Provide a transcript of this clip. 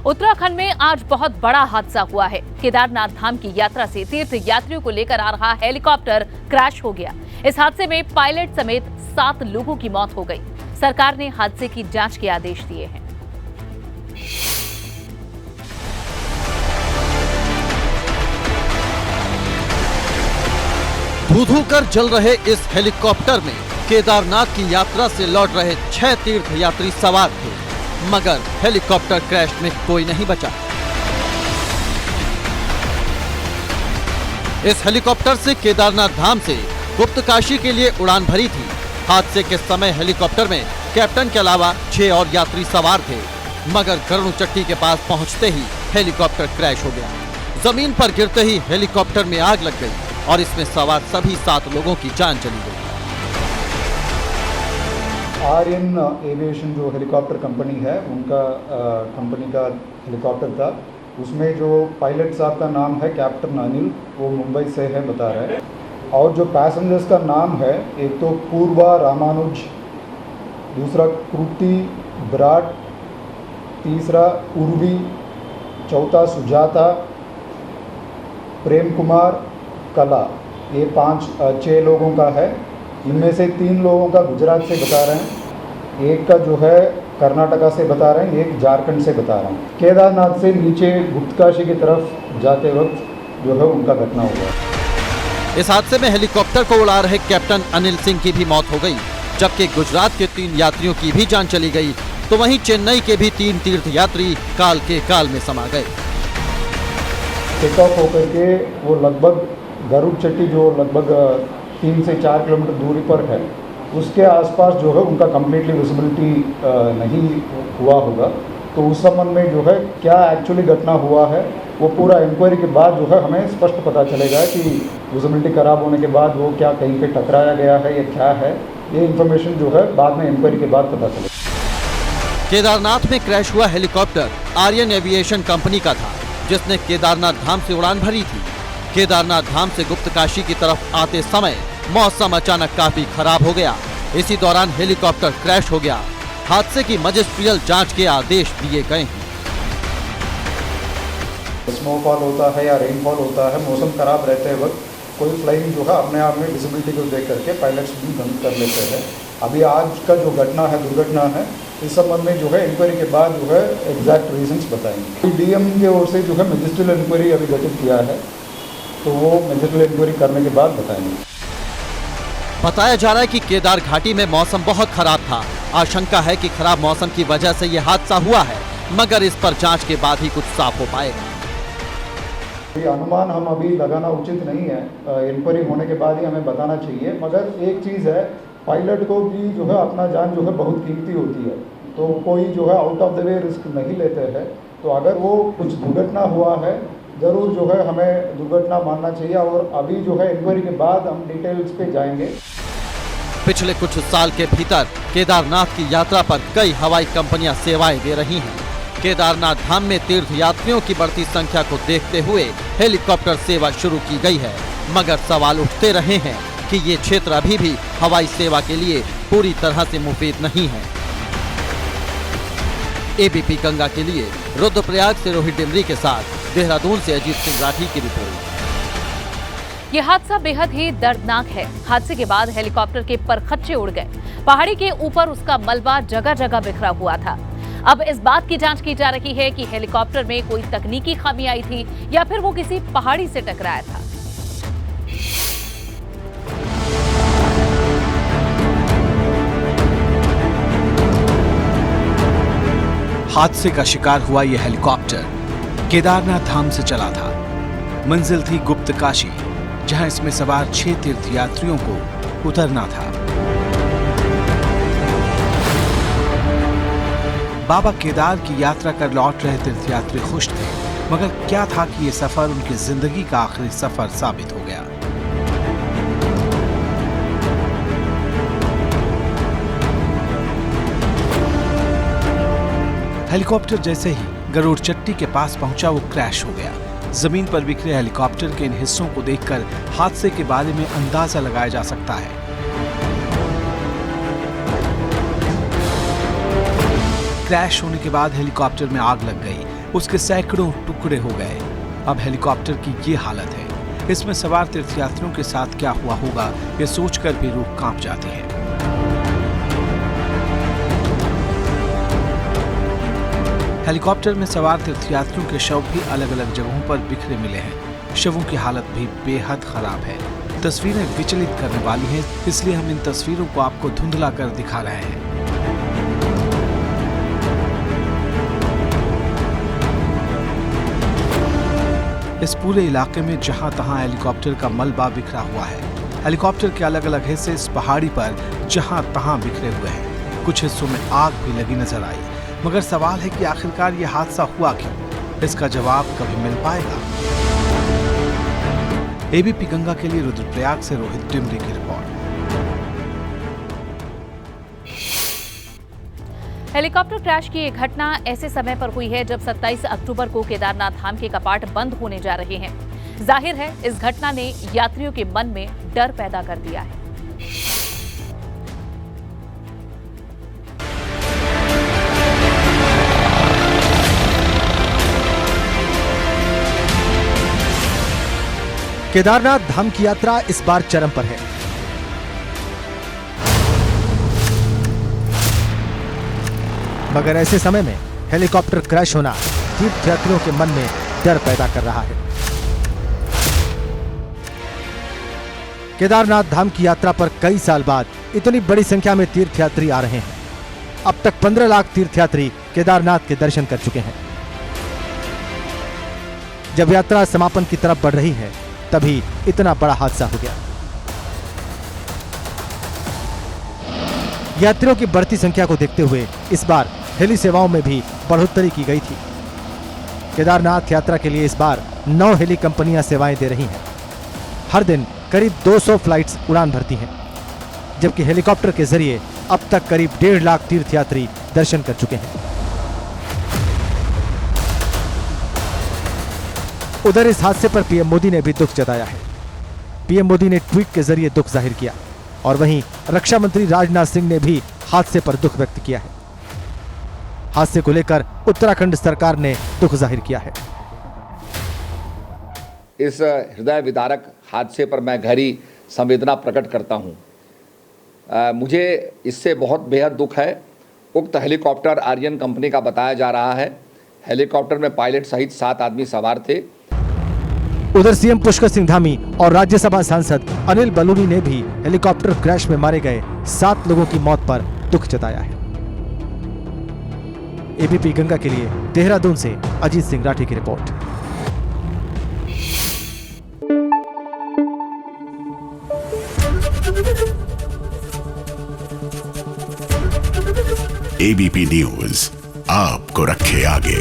उत्तराखंड में आज बहुत बड़ा हादसा हुआ है। केदारनाथ धाम की यात्रा से तीर्थ यात्रियों को लेकर आ रहा हेलीकॉप्टर क्रैश हो गया। इस हादसे में पायलट समेत 7 लोगों की मौत हो गई। सरकार ने हादसे की जांच के आदेश दिए हैं। धू-धू कर जल रहे इस हेलीकॉप्टर में केदारनाथ की यात्रा से लौट रहे 6 तीर्थ यात्री सवार थे, मगर हेलीकॉप्टर क्रैश में कोई नहीं बचा। इस हेलीकॉप्टर से केदारनाथ धाम से गुप्तकाशी के लिए उड़ान भरी थी। हादसे के समय हेलीकॉप्टर में कैप्टन के अलावा 6 और यात्री सवार थे, मगर गरुड़चट्टी के पास पहुंचते ही हेलीकॉप्टर क्रैश हो गया। जमीन पर गिरते ही हेलीकॉप्टर में आग लग गई और इसमें सवार सभी 7 लोगों की जान चली गई। आर्यन एविएशन जो हेलीकॉप्टर कंपनी है, उनका कंपनी का हेलीकॉप्टर था। उसमें जो पायलट साहब का नाम है कैप्टन अनिल, वो मुंबई से है बता रहे हैं। और जो पैसेंजर्स का नाम है, एक तो पूर्वा रामानुज, दूसरा कृति विराट, तीसरा उर्वी, चौथा सुजाता, प्रेम कुमार, कला। ये 6 लोगों का है। इनमें से 3 लोगों का गुजरात से बता रहे हैं, एक का जो है कर्नाटका से बता रहे हैं, एक झारखंड से बता रहे हैं। केदारनाथ से नीचे गुप्तकाशी की तरफ जाते वक्त जो है उनका घटना हुआ। इस हादसे में हेलीकॉप्टर को उड़ा रहे कैप्टन अनिल सिंह की भी मौत हो गई, जबकि गुजरात के 3 यात्रियों की भी जान चली गई। तो वहीं चेन्नई के भी 3 तीर्थ यात्री काल के काल में समा गए। टेक ऑफ होकर के वो लगभग गरुड़चट्टी जो लगभग 3 से 4 किलोमीटर दूरी पर है, उसके आसपास जो है उनका कम्प्लीटली विजिबिलिटी नहीं हुआ होगा। तो उस संबंध में जो है क्या एक्चुअली घटना हुआ है, वो पूरा इंक्वायरी के बाद जो है हमें स्पष्ट पता चलेगा कि विजिबिलिटी खराब होने के बाद वो क्या कहीं पे टकराया गया है या क्या है। ये इन्फॉर्मेशन जो है बाद में इंक्वायरी के बाद पता चलेगा। केदारनाथ में क्रैश हुआ हेलीकॉप्टर आर्यन एविएशन कंपनी का था, जिसने केदारनाथ धाम से उड़ान भरी थी। केदारनाथ धाम से गुप्तकाशी की तरफ आते समय मौसम अचानक काफी खराब हो गया। इसी दौरान हेलीकॉप्टर क्रैश हो गया। हादसे की मजिस्ट्रियल जांच के आदेश दिए गए हैं। स्नोफॉल होता है या रेनफॉल होता है, मौसम खराब रहते वक्त कोई फ्लाइंग जो है अपने आप में विजिबिलिटी को देख करके पायलट्स भी बंद कर लेते हैं। अभी आज का जो घटना है, दुर्घटना है, इस संबंध में जो है इंक्वायरी के बाद जो है एग्जैक्ट रीजंस बताएंगे। डीएम की ओर से जो है मजिस्ट्रियल इंक्वायरी अभी गठित किया है, तो वो मजिस्ट्रियल इंक्वायरी करने के बाद बताएंगे। बताया जा रहा है कि केदार घाटी में मौसम बहुत खराब था। आशंका है कि खराब मौसम की वजह से यह हादसा हुआ है, मगर इस पर जांच के बाद ही कुछ साफ हो पाएगा। ये अनुमान हम अभी लगाना उचित नहीं है, इंक्वायरी होने के बाद ही हमें बताना चाहिए। मगर एक चीज़ है, पायलट को भी जो है अपना जान जो है बहुत कीमती होती है, तो कोई जो है out of the way risk नहीं लेते हैं। तो अगर वो कुछ दुर्घटना हुआ है, जरूर जो है हमें दुर्घटना मानना चाहिए। और अभी जो है इंक्वायरी के बाद हम डिटेल्स पे जाएंगे। पिछले कुछ साल के भीतर केदारनाथ की यात्रा पर कई हवाई कंपनियां सेवाएं दे रही हैं। केदारनाथ धाम में तीर्थ यात्रियों की बढ़ती संख्या को देखते हुए हेलीकॉप्टर सेवा शुरू की गई है, मगर सवाल उठते रहे हैं कि ये क्षेत्र अभी भी हवाई सेवा के लिए पूरी तरह से मुफीद नहीं है। एबीपी गंगा के लिए रुद्रप्रयाग से रोहित डिमरी के साथ देहरादून से अजीत सिंह राठी की रिपोर्ट। ये हादसा बेहद ही दर्दनाक है। हादसे के बाद हेलीकॉप्टर के परखच्चे उड़ गए। पहाड़ी के ऊपर उसका मलबा जगह जगह बिखरा हुआ था। अब इस बात की जांच की जा रही है कि हेलीकॉप्टर में कोई तकनीकी खामी आई थी या फिर वो किसी पहाड़ी से टकराया था। हादसे का शिकार हुआ यह हेलीकॉप्टर केदारनाथ धाम से चला था। मंजिल थी गुप्तकाशी, जहां इसमें सवार 6 तीर्थ यात्रियों को उतरना था। बाबा केदार की यात्रा कर लौट रहे तीर्थयात्री खुश थे, मगर क्या था कि यह सफर उनकी जिंदगी का आखिरी सफर साबित हो गया। हेलीकॉप्टर जैसे ही गरुड़चट्टी के पास पहुंचा, वो क्रैश हो गया। जमीन पर बिखरे हेलीकॉप्टर के इन हिस्सों को देखकर हादसे के बारे में अंदाजा लगाया जा सकता है। क्रैश होने के बाद हेलीकॉप्टर में आग लग गई। उसके सैकड़ों टुकड़े हो गए। अब हेलीकॉप्टर की ये हालत है, इसमें सवार तीर्थयात्रियों के साथ क्या हुआ होगा ये सोचकर भी रूह कांप जाती है। हेलीकॉप्टर में सवार तीर्थयात्रियों के शव भी अलग अलग जगहों पर बिखरे मिले हैं। शवों की हालत भी बेहद खराब है। तस्वीरें विचलित करने वाली हैं, इसलिए हम इन तस्वीरों को आपको धुंधला कर दिखा रहे हैं। इस पूरे इलाके में जहां तहां हेलीकॉप्टर का मलबा बिखरा हुआ है। हेलीकॉप्टर के अलग अलग हिस्से इस पहाड़ी पर जहां तहां बिखरे हुए हैं। कुछ हिस्सों में आग भी लगी नजर आई, मगर सवाल है कि आखिरकार ये हादसा हुआ क्यों? इसका जवाब कभी मिल पाएगा? एबीपी गंगा के लिए रुद्रप्रयाग से रोहित डिमरी की रिपोर्ट। हेलीकॉप्टर क्रैश की ये घटना ऐसे समय पर हुई है जब 27 अक्टूबर को केदारनाथ धाम के कपाट बंद होने जा रहे हैं। जाहिर है इस घटना ने यात्रियों के मन में डर पैदा कर दिया है। केदारनाथ धाम की यात्रा इस बार चरम पर है। मगर ऐसे समय में हेलीकॉप्टर क्रैश होना तीर्थयात्रियों के मन में डर पैदा कर रहा है। केदारनाथ धाम की यात्रा पर कई साल बाद इतनी बड़ी संख्या में तीर्थयात्री आ रहे हैं। अब तक 15 लाख तीर्थयात्री केदारनाथ के दर्शन कर चुके हैं। जब यात्रा समापन की तरफ बढ़ रही है, तभी इतना बड़ा हादसा हो गया। यात्रियों की बढ़ती संख्या को देखते हुए इस बार हेली सेवाओं में भी बढ़ोतरी की गई थी। केदारनाथ यात्रा के लिए इस बार 9 हेली कंपनियां सेवाएं दे रही हैं। हर दिन करीब 200 फ्लाइट्स उड़ान भरती हैं, जबकि हेलीकॉप्टर के जरिए अब तक करीब 1.5 लाख तीर्थयात्री दर्शन कर चुके हैं। उधर इस हादसे पर पीएम मोदी ने भी दुख जताया है। पीएम मोदी ने ट्वीट के जरिए दुख जाहिर किया और वहीं रक्षा मंत्री राजनाथ सिंह ने भी हादसे पर दुख व्यक्त किया है। हादसे को लेकर उत्तराखंड सरकार ने दुख जाहिर किया है। इस हृदय विदारक हादसे पर मैं गहरी संवेदना प्रकट करता हूं। मुझे इससे बहुत बेहद दुख है। उक्त हेलीकॉप्टर आर्यन कंपनी का बताया जा रहा है। हेलीकॉप्टर में पायलट सहित 7 आदमी सवार थे। उधर सीएम पुष्कर सिंह धामी और राज्यसभा सांसद अनिल बलूनी ने भी हेलीकॉप्टर क्रैश में मारे गए 7 लोगों की मौत पर दुख जताया है। एबीपी गंगा के लिए देहरादून से अजीत सिंह राठी की रिपोर्ट। एबीपी न्यूज आपको रखे आगे।